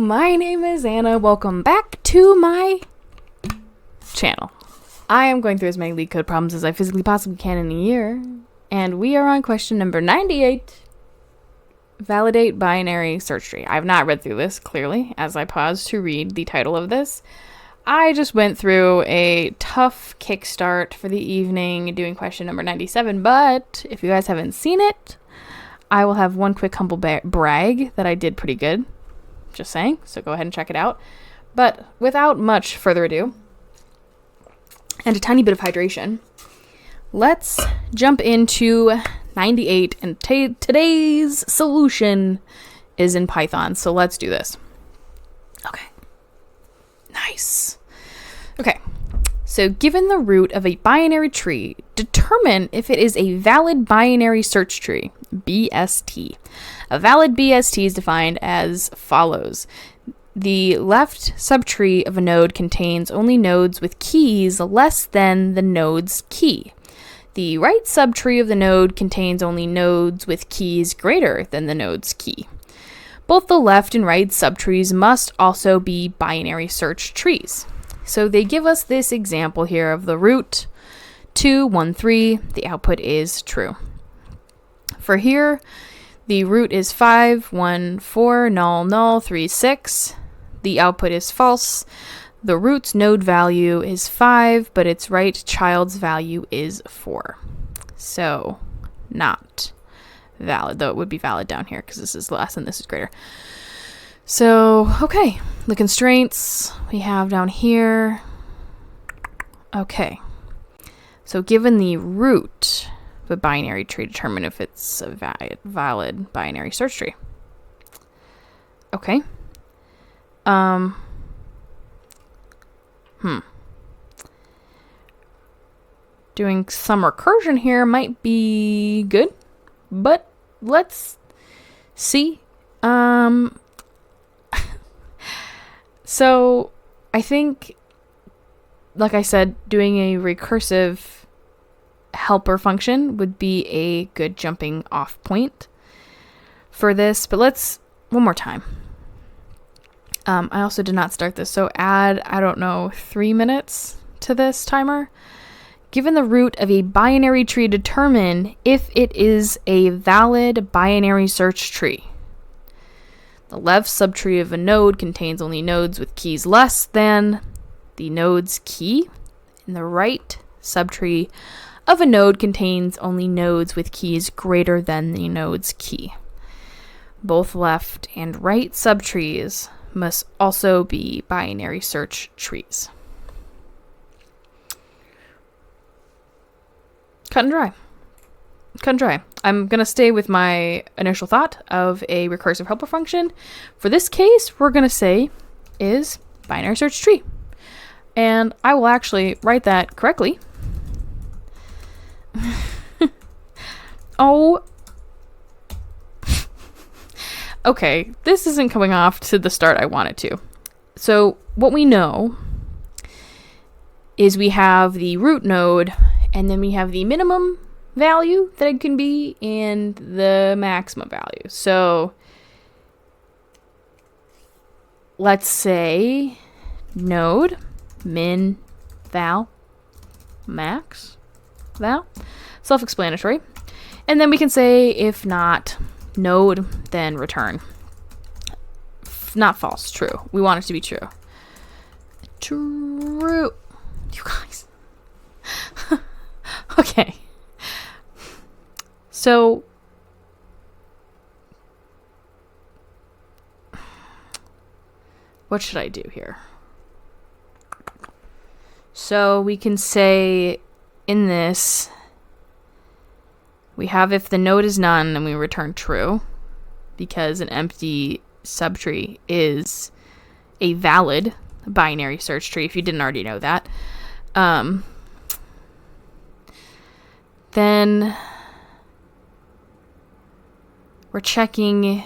my name is Anna. Welcome back to my channel. I am going through as many LeetCode problems as I physically possibly can in a year, and we are on question number 98, validate binary search tree. I have not read through this, clearly, as I paused to read the title of this. I just went through a tough kickstart for the evening doing question number 97, but if you guys haven't seen it, I will have one quick humble brag that I did pretty good. Just saying, so go ahead and check it out. But without much further ado, and a tiny bit of hydration, let's jump into 98, and today's solution is in Python, so let's do this. Okay. Nice. Okay, so given the root of a binary tree, determine if it is a valid binary search tree, BST. A valid BST is defined as follows. The left subtree of a node contains only nodes with keys less than the node's key. The right subtree of the node contains only nodes with keys greater than the node's key. Both the left and right subtrees must also be binary search trees. So they give us this example here of the root 2, 1, 3. The output is true. For here, the root is 5, 1, 4, null, null, 3, 6. The output is false. The root's node value is 5, but its right child's value is 4. So, not valid, though it would be valid down here because this is less and this is greater. So, okay, the constraints we have down here. Okay, so given the root of a binary tree, determine if it's a valid binary search tree. Okay. Doing some recursion here might be good, but let's see. So I think, like I said, doing a recursive helper function would be a good jumping off point for this, but let's one more time. I also did not start this, so add, 3 minutes to this timer. Given the root of a binary tree, determine if it is a valid binary search tree. The left subtree of a node contains only nodes with keys less than the node's key, and the right subtree of a node contains only nodes with keys greater than the node's key. Both left and right subtrees must also be binary search trees. Cut and dry. Cut and dry. I'm going to stay with my initial thought of a recursive helper function. For this case, we're going to say is binary search tree. And I will actually write that correctly. Oh. Okay, this isn't coming off to the start I want it to. So what we know is we have the root node, and then we have the minimum value that it can be and the maximum value. So let's say node min val max val, self-explanatory. And then we can say if not node, then return. Not false, true. We want it to be true. True. You guys. Okay. So what should I do here? So we can say in this, we have if the node is none, and we return true, because an empty subtree is a valid binary search tree, if you didn't already know that. Then we're checking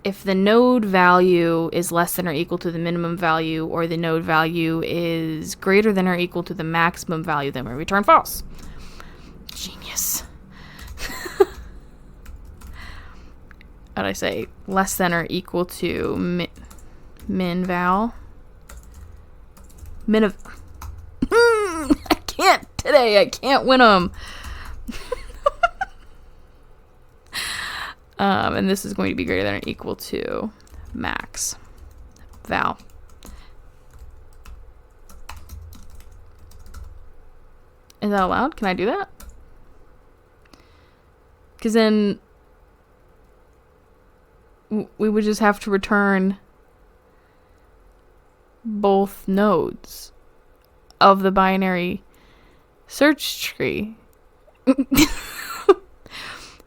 if the node value is less than or equal to the minimum value, or the node value is greater than or equal to the maximum value, then we return false. Genius. how do I say, less than or equal to min val. Min of... I can't today. I can't win them. And this is going to be greater than or equal to max val. Is that allowed? Can I do that? Because then we would just have to return both nodes of the binary search tree.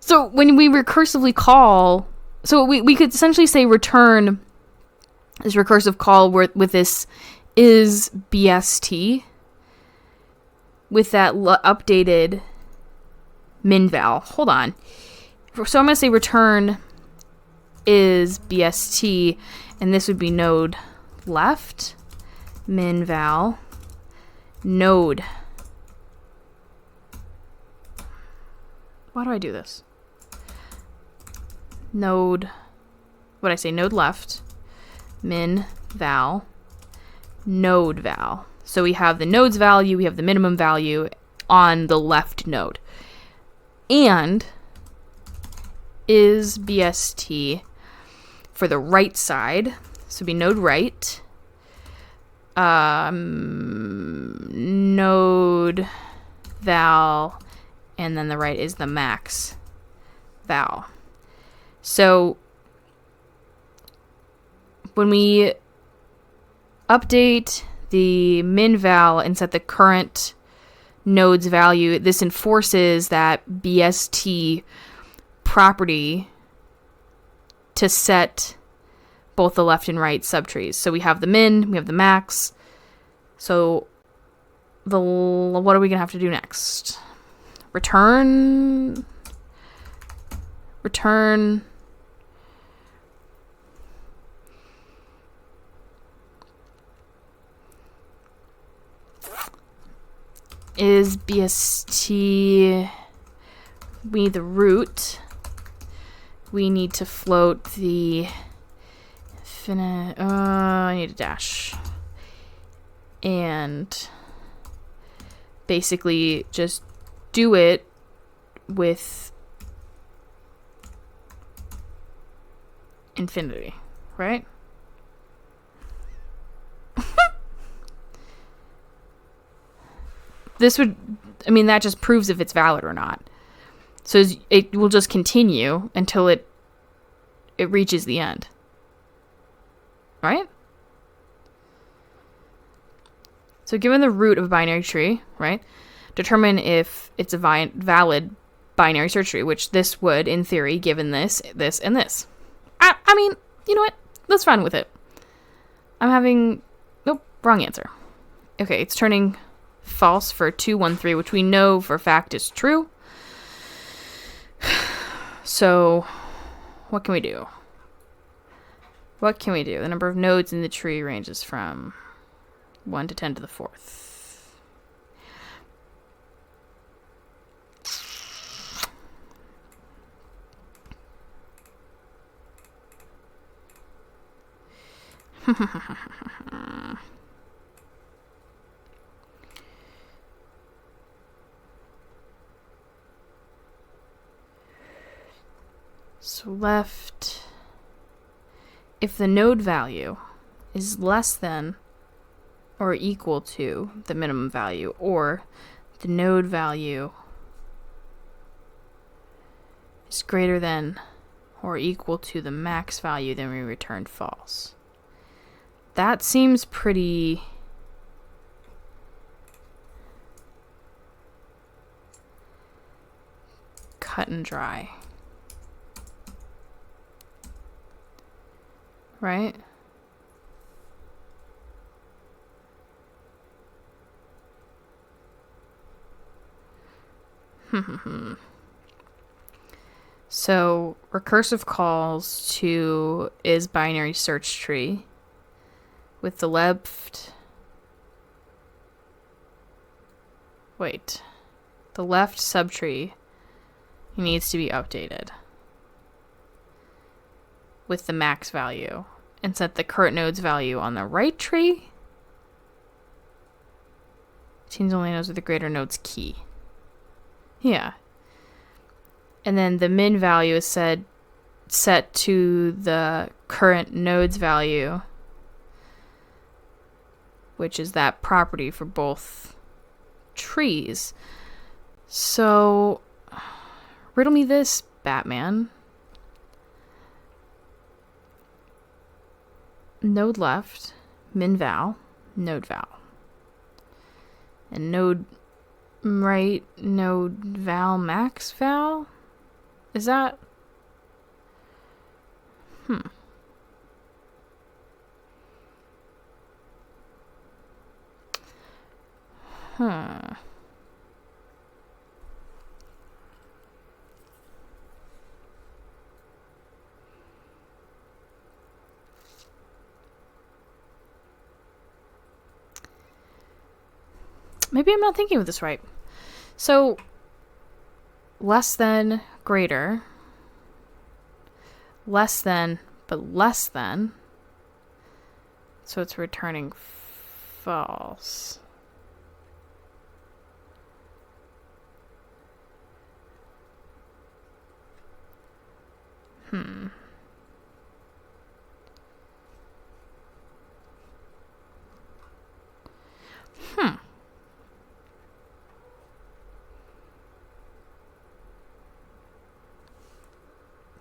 So when we recursively call, so we could essentially say return this recursive call with this is BST with that updated min val. Hold on. So I'm going to say return is BST, and this would be node left min val node. Why do I do this? Node, what did I say? Node left min val node val. So we have the node's value, we have the minimum value on the left node. And is BST for the right side. So it'd be node right. Node val, and then the right is the max val. So when we update the min val and set the current node's value, this enforces that BST property to set both the left and right subtrees. So we have the min, we have the max. So what are we going to have to do next? Return is BST, we need the root, we need to float the I need a dash, and basically just do it with infinity, right? This would, I mean, that just proves if it's valid or not. So it will just continue until it reaches the end. Right? So given the root of a binary tree, right, determine if it's a valid binary search tree, which this would, in theory, given this, this, and this. I mean, you know what? Let's run with it. Nope, wrong answer. Okay, it's turning false for 213, which we know for a fact is true. So, what can we do? What can we do? The number of nodes in the tree ranges from 1 to 10 to the 4th. So left, if the node value is less than or equal to the minimum value, or the node value is greater than or equal to the max value, then we return false. That seems pretty cut and dry. Right? So recursive calls to is binary search tree with the left. Wait, the left subtree needs to be updated. with the max value and set the current node's value on the right tree. Change only nodes with the greater node's key. Yeah. And then the min value is set to the current node's value, which is that property for both trees. So, riddle me this, Batman. Node left, min val, node val. And node right, node val, max val? Is that? Maybe I'm not thinking of this right. So, less than, greater, less than, but less than. So it's returning false.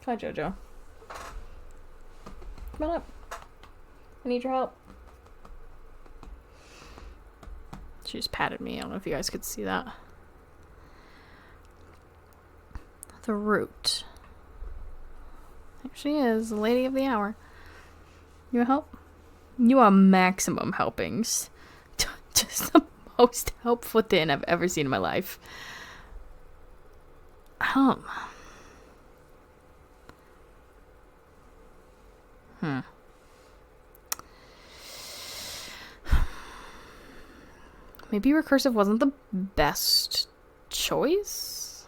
Hi, Jojo. Come on up. I need your help. She just patted me. I don't know if you guys could see that. The root. There she is, the lady of the hour. You want help? You are maximum helpings. Just the most helpful thing I've ever seen in my life. Maybe recursive wasn't the best choice?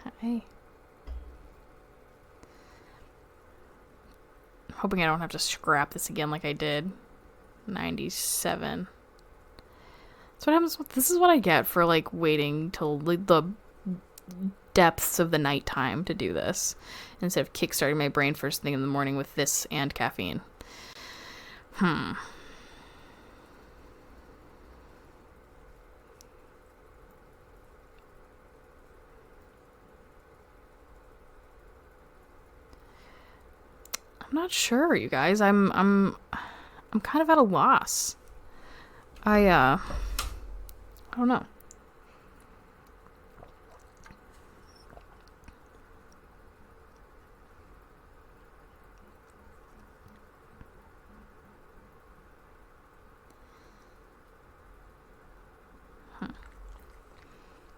Hi. I'm hoping I don't have to scrap this again like I did. 97. That's what happens. This is what I get for like waiting till the depths of the nighttime to do this instead of kickstarting my brain first thing in the morning with this and caffeine. I'm not sure, you guys. I'm kind of at a loss. I don't know.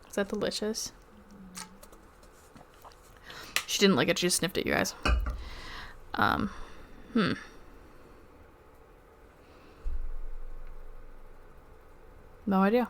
Is that delicious? She didn't like it, she just sniffed it, you guys. No idea.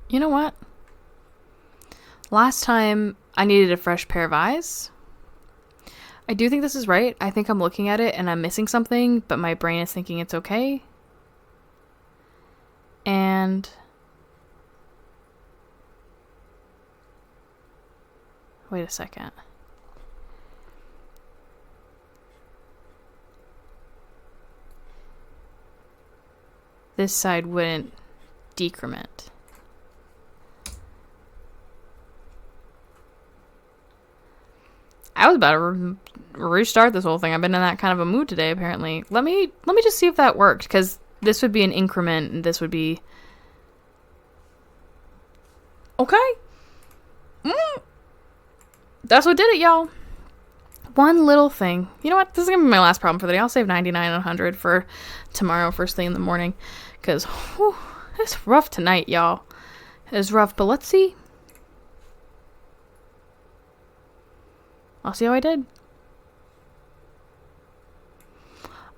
You know what? Last time I needed a fresh pair of eyes. I do think this is right. I think I'm looking at it and I'm missing something, but my brain is thinking it's okay. And wait a second. This side wouldn't decrement. I was about to restart this whole thing. I've been in that kind of a mood today, apparently. Let me just see if that worked, because this would be an increment, and this would be... Okay? That's what did it, y'all. One little thing. You know what? This is going to be my last problem for the day. I'll save 99 and 100 for tomorrow, first thing in the morning. Because, it's rough tonight, y'all. It's rough, but let's see. I'll see how I did.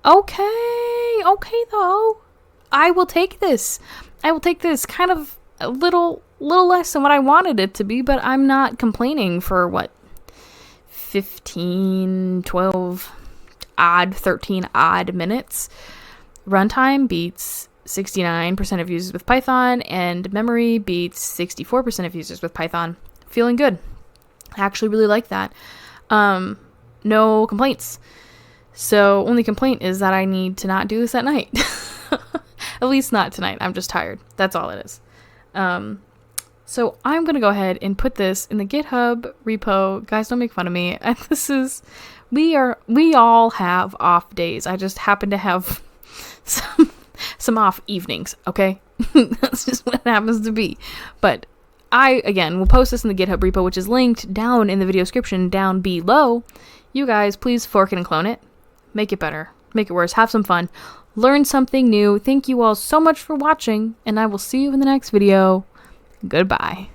Okay, though. I will take this. Kind of a little less than what I wanted it to be, but I'm not complaining for what? 15, 12 odd, 13 odd minutes. Runtime beats 69% of users with Python, and memory beats 64% of users with Python. Feeling good. I actually really like that. No complaints. So only complaint is that I need to not do this at night. At least not tonight. I'm just tired. That's all it is. So I'm going to go ahead and put this in the GitHub repo. Guys, don't make fun of me. We all have off days. I just happen to have some off evenings, okay? That's just what it happens to be. But again, will post this in the GitHub repo, which is linked down in the video description down below. You guys, please fork it and clone it. Make it better. Make it worse. Have some fun. Learn something new. Thank you all so much for watching, and I will see you in the next video. Goodbye.